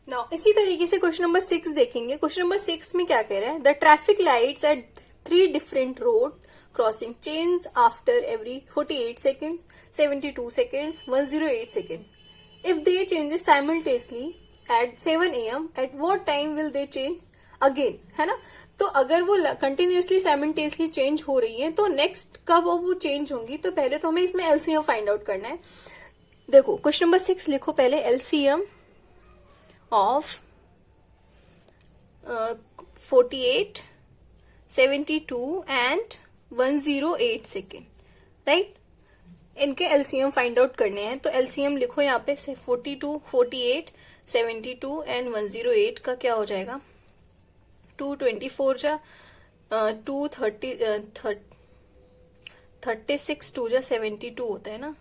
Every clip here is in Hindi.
नाउ इसी तरीके से क्वेश्चन नंबर 6 देखेंगे। क्वेश्चन नंबर 6 में क्या कह रहा है, the traffic lights at 3 different road crossing change after every 48 second, 72 seconds, 108 second. If they changes simultaneously at 7 AM, at what time will they change again, है ना। तो अगर वो कंटिन्यूसली साइमल्टेनियसली चेंज हो रही है तो नेक्स्ट कब वो चेंज होंगी, तो पहले तो हमें इसमें एलसीएम फाइंड आउट करना है। देखो क्वेश्चन नंबर 6 लिखो पहले, LCM of 48, 72 and 108 second, right. इनके एलसीएम फाइंड आउट करने हैं, तो एलसीएम लिखो यहाँ पे से 42, 48, 72 एंड 108 का क्या हो जाएगा, 224 जा 36 2 जा 72 होता है ना,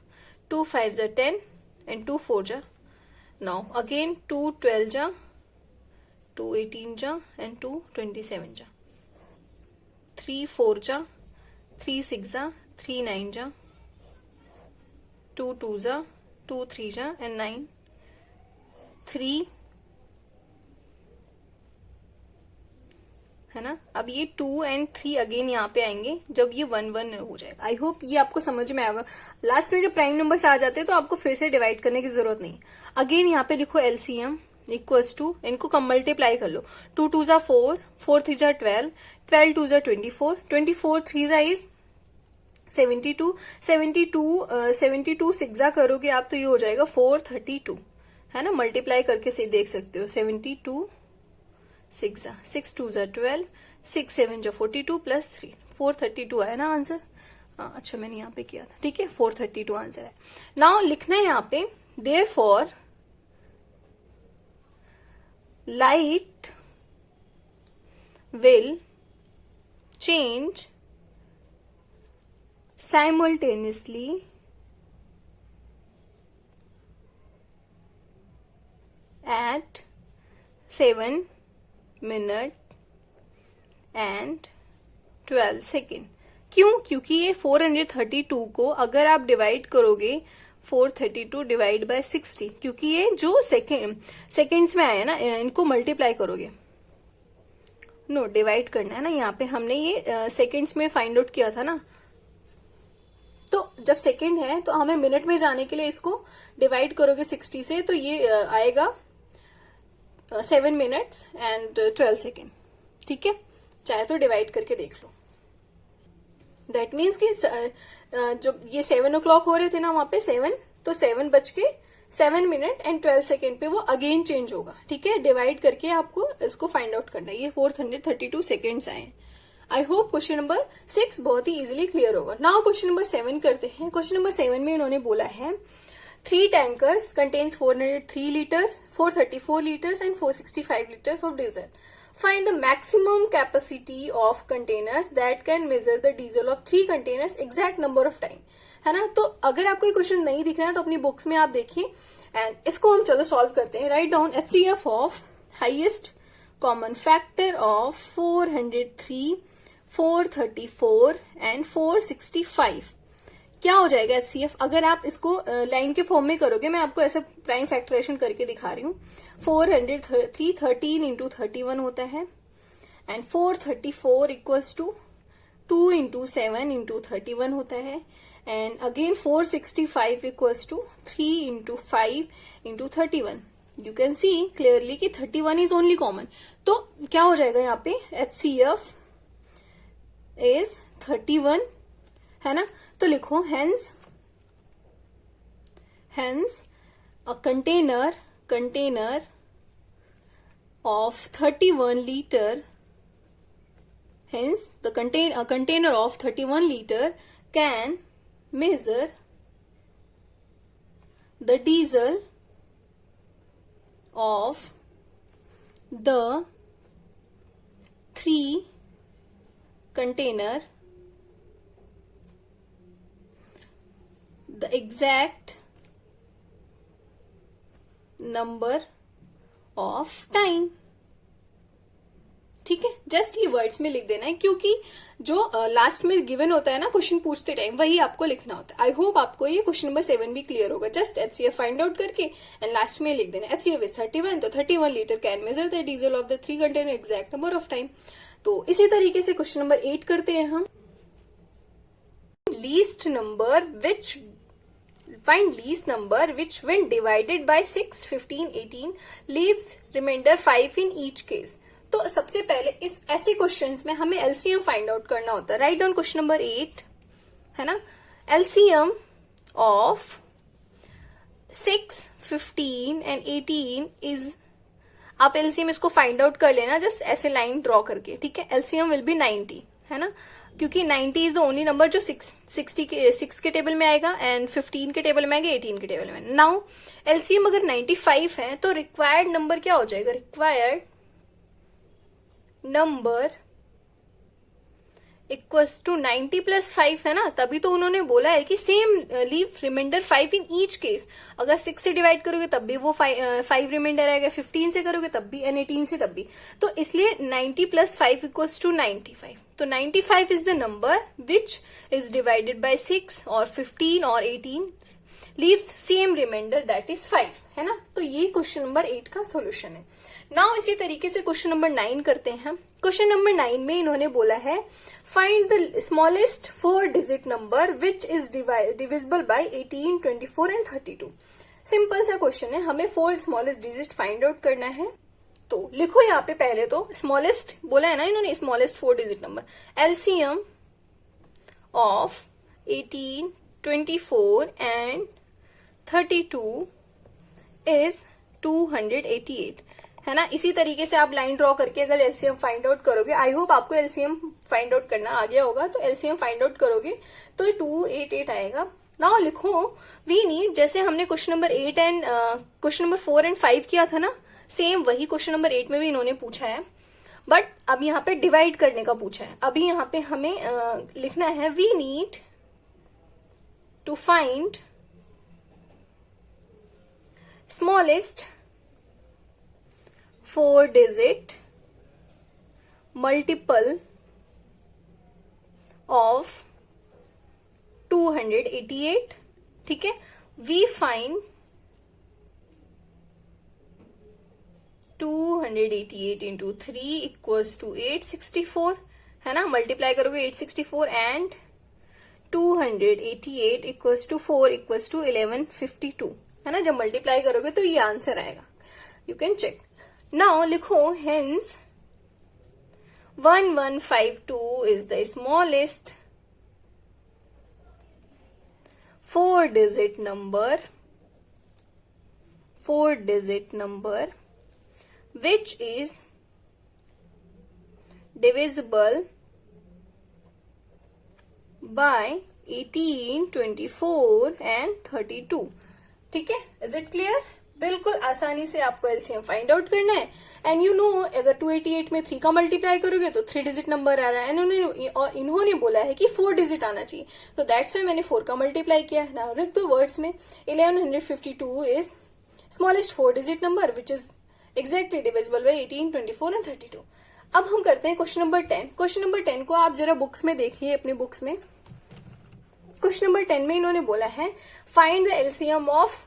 2 5 जा 10 एंड 2 4 जा। Now again 2 12 जा, 2 18 जा and 2 27 जा, 3 4 जा, 3 6 जा, 3 9 जा, 2 2 जा, 2 3 जा and 9 3, है ना। अब ये 2 and 3 अगेन यहाँ पे आएंगे जब ये 1 1 हो जाएगा। आई होप ये आपको समझ में आएगा। लास्ट में जब प्राइम नंबर्स आ जाते हैं तो आपको फिर से डिवाइड करने की जरूरत नहीं। अगेन यहाँ पे लिखो एलसीएम इक्वल्स टू, इनको कम मल्टीप्लाई कर लो, 2 2 जा 4, 4 3 जा 12, 12 2 जा 24, 24 3 जा इज 72, 72 6 जा करोगे आप तो ये हो जाएगा 432, है ना। मल्टीप्लाई करके से देख सकते हो, 72 6 जा, 6 2 जा 12, 6 7 जा 42 प्लस 3, 432 आया ना आंसर। अच्छा मैंने यहाँ पे किया था, ठीक है, 432 आंसर है। नाउ लिखना है यहाँ पे, therefore light will change simultaneously at 7 minute and 12 second. क्यों? क्योंकि ये 432 को अगर आप डिवाइड करोगे 432 डिवाइड बाय 60, क्योंकि ये जो सेकेंड्स में आया ना, इनको मल्टीप्लाई करोगे, नो डिवाइड करना है ना। यहाँ पे हमने ये सेकेंड्स में फाइंड आउट किया था ना, तो जब सेकेंड है तो हमें मिनट में जाने के लिए इसको डिवाइड करोगे 60 से, तो ये आएगा 7 मिनट्स एंड 12 सेकेंड, ठीक है। चाहे तो डिवाइड करके देख लो। दैट मीन्स कि जब ये 7 o'clock हो रहे थे ना वहां पे 7, तो 7 बज के 7 मिनट एंड 12 सेकेंड पे वो अगेन चेंज होगा, ठीक है। डिवाइड करके आपको इसको फाइंड आउट करना है। ये 432 सेकेंड्स आए। आई होप क्वेश्चन नंबर 6 बहुत ही इजीली क्लियर होगा। नाउ क्वेश्चन नंबर 7 करते हैं। क्वेश्चन नंबर 7 में इन्होंने बोला है 3 tankers contains 403 liters, 434 liters and 465 liters of diesel. Find the maximum capacity of containers that can measure the diesel of 3 containers exact number of time, है ना। तो अगर आपको ये क्वेश्चन नहीं दिख रहा है तो अपनी बुक्स में आप देखिए एंड इसको हम चलो सॉल्व करते हैं। Write down HCF of highest common factor of 403, 434 and 465 क्या हो जाएगा HCF। अगर आप इसको लाइन के फॉर्म में करोगे, मैं आपको ऐसे प्राइम फैक्टरेशन करके दिखा रही हूँ। 403 13 इंटू 31 होता है and 434 equals to 2 into 7 into 31 होता है and again 465 equals to 3 into 5 into 31। You can see clearly कि 31 इज ओनली कॉमन, तो क्या हो जाएगा यहाँ पे HCF इज 31, है ना। तो लिखो hence a container of 31 litre, hence the container of 31 litre can measure the diesel of the 3 container the exact number of time, ठीक है, जस्ट ये वर्ड्स में लिख देना है, क्योंकि जो लास्ट में गिवन होता है ना क्वेश्चन पूछते टाइम, वही आपको लिखना होता है। आई होप आपको ये क्वेश्चन नंबर 7 भी क्लियर होगा। जस्ट HCF फाइंड आउट करके एंड लास्ट में लिख देना HCF इज 31, तो 31 litre can measure the diesel of the 3 container exact number of time. तो इसी तरीके से क्वेश्चन नंबर 8 करते हैं हम। Least number which find least number which when divided by 6, 15, 18 leaves remainder 5 in each case। तो सबसे पहले इस ऐसे क्वेश्चंस में हमें LCM फाइंड आउट करना होता है। राइट डाउन क्वेश्चन नंबर 8 है ना, LCM ऑफ 6, 15 एंड 18 इज, आप LCM इसको फाइंड आउट कर लेना जस्ट ऐसे लाइन ड्रॉ करके, ठीक है। LCM विल बी 90 है ना, क्योंकि 90 इज द ओनली नंबर जो 6 के टेबल में आएगा एंड 15 के टेबल में आएगा, 18 के टेबल में। नाउ LCM अगर 95 है तो रिक्वायर्ड नंबर क्या हो जाएगा, required number equals to 90 plus 5 है ना, तभी तो उन्होंने बोला है कि same leave remainder 5 in each case. अगर 6 से डिवाइड करोगे तब भी वो 5 रिमाइंडर आएगा, 15 से करोगे तब भी एंड 18 से तब भी। तो इसलिए 90 प्लस 5 इक्वल्स टू 95। तो 95 is the number which is divided by 6 और 15 और 18 leaves same remainder that is 5 है ना। तो ये क्वेश्चन नंबर 8 का सॉल्यूशन है। नाउ इसी तरीके से क्वेश्चन नंबर 9 करते हैं। क्वेश्चन नंबर 9 में इन्होंने बोला है find the smallest 4 digit number which is divisible by 18, 24 and 32। Simple सा क्वेश्चन है, हमें 4 स्मॉलेस्ट डिजिट फाइंड आउट करना है। तो लिखो यहाँ पे पहले तो स्मॉलेस्ट बोला है ना इन्होंने, smallest 4 digit number. LCM of 18, 24 and 32 is 288 है ना। इसी तरीके से आप लाइन ड्रॉ करके अगर LCM फाइंड आउट करोगे, आई होप आपको LCM फाइंड आउट करना आ गया होगा, तो LCM फाइंड आउट करोगे तो 288 आएगा। नाउ लिखो वी नीड, जैसे हमने question number 8 and question number 4 and 5 किया था ना, सेम वही क्वेश्चन नंबर 8 में भी इन्होंने पूछा है, बट अब यहाँ पे डिवाइड करने का पूछा है। अभी यहाँ पे हमें लिखना है we need to find smallest 4 digit multiple of 288, ठीक है। We find 288 into 3 equals to 864 है ना, मल्टीप्लाई करोगे 864 and 288 equals to 4 equals to 1152 है ना। जब मल्टीप्लाई करोगे तो ये आंसर आएगा, यू कैन चेक। नाउ लिखो hence 1152 is the smallest 4 digit number which is divisible by 18, 24 and 32, ठीक है। Is it clear? बिल्कुल आसानी से आपको LCM फाइंड आउट करना है। एंड यू नो अगर 288 में 3 का मल्टीप्लाई करोगे तो 3 डिजिट नंबर आ रहा है, और इन्होंने बोला है कि 4 डिजिट आना चाहिए, तो दैट्स वाई मैंने 4 का मल्टीप्लाई किया है। नाउ लिख दो वर्ड्स में 1152 is smallest 4 digit number which is exactly divisible by 18, 24 and 32। अब हम करते हैं क्वेश्चन नंबर 10। क्वेश्चन नंबर 10 को आप जरा बुक्स में देखिए, अपने बुक्स में। क्वेश्चन नंबर 10 में इन्होंने बोला है find the LCM of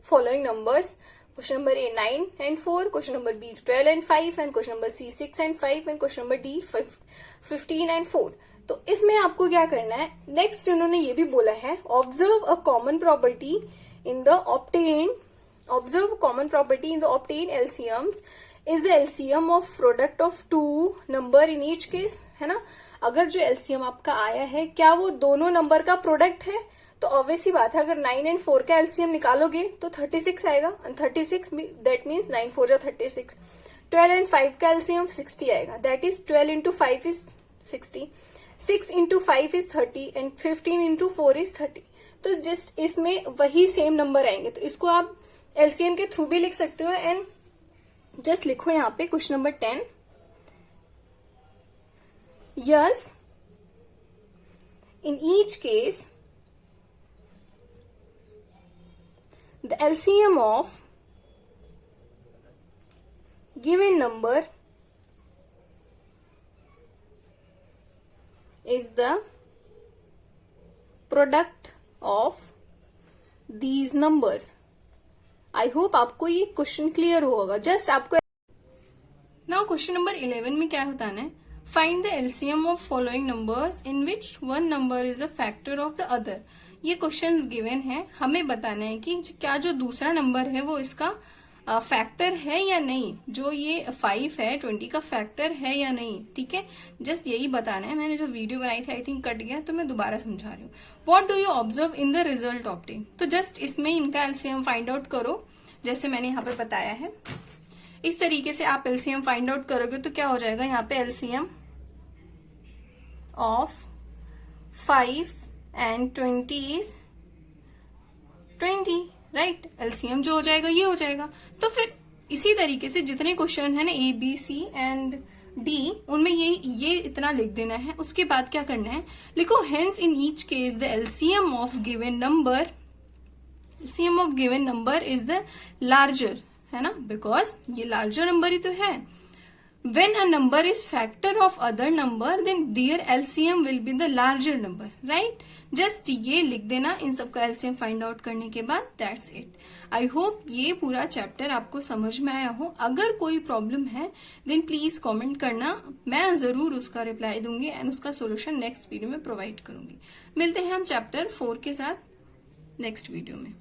following numbers. Question number A 9 and 4, question number B 12 and 5 and question number C 6 and 5 and question number D 15 and 4। तो इसमें आपको क्या करना है, नेक्स्ट इन्होंने ये भी बोला है observe a common property in the obtained LCMs is the LCM of product of 2 number in each case है ना। अगर जो LCM आपका आया है क्या वो दोनों नंबर का प्रोडक्ट है, तो ऑब्वियस ही बात है अगर 9 एंड 4 का LCM निकालोगे तो 36 आएगा, 36 दैट मीन्स 9 4 जा 36। 12 एंड 5 का LCM 60 आएगा, that is 12 into 5 is 60, 6 into 5 is 30 and 15 into 4 is 30। तो जस्ट इसमें वही सेम नंबर आएंगे, तो इसको आप LCM के थ्रू भी लिख सकते हो। एंड जस्ट लिखो यहाँ पे question number 10, yes in each case the LCM of given number is the product of these numbers. I hope आपको ये क्वेश्चन क्लियर होगा. जस्ट आपको नाउ क्वेश्चन नंबर 11 में क्या बताना है? Find the LCM of following numbers in which one number is a factor of the other. ये क्वेश्चंस गिवन है, हमें बताना है कि क्या जो दूसरा नंबर है वो इसका फैक्टर है या नहीं. जो ये 5 है 20 का फैक्टर है या नहीं. ठीक है, जस्ट यही बताना है. मैंने जो वीडियो बनाई थी आई थिंक कट गया, तो मैं दोबारा समझा रही हूँ. What do you observe in the result obtain. तो जस्ट इसमें इनका एलसीएम फाइंड आउट करो, जैसे मैंने यहाँ पे बताया है. इस तरीके से आप एलसीएम फाइंड आउट करोगे तो क्या हो जाएगा, यहाँ पे LCM of 5 and 20 is 20. Right, LCM जो हो जाएगा ये हो जाएगा. तो फिर इसी तरीके से जितने क्वेश्चन है ना A B C and D, उनमें ये इतना लिख देना है. उसके बाद क्या करना है, लिखो hence in each case the LCM of given number, LCM of given number is the larger, है ना, बिकॉज ये लार्जर नंबर ही तो है. When a number is factor of other number, then their LCM will be the larger number, right? Just ये लिख देना इन सब का LCM फाइंड आउट करने के बाद. That's it. I hope ये पूरा चैप्टर आपको समझ में आया हो. अगर कोई प्रॉब्लम है then प्लीज कमेंट करना, मैं जरूर उसका रिप्लाई दूंगी एंड उसका सोल्यूशन नेक्स्ट वीडियो में प्रोवाइड करूंगी. मिलते हैं हम चैप्टर 4 के साथ नेक्स्ट वीडियो में.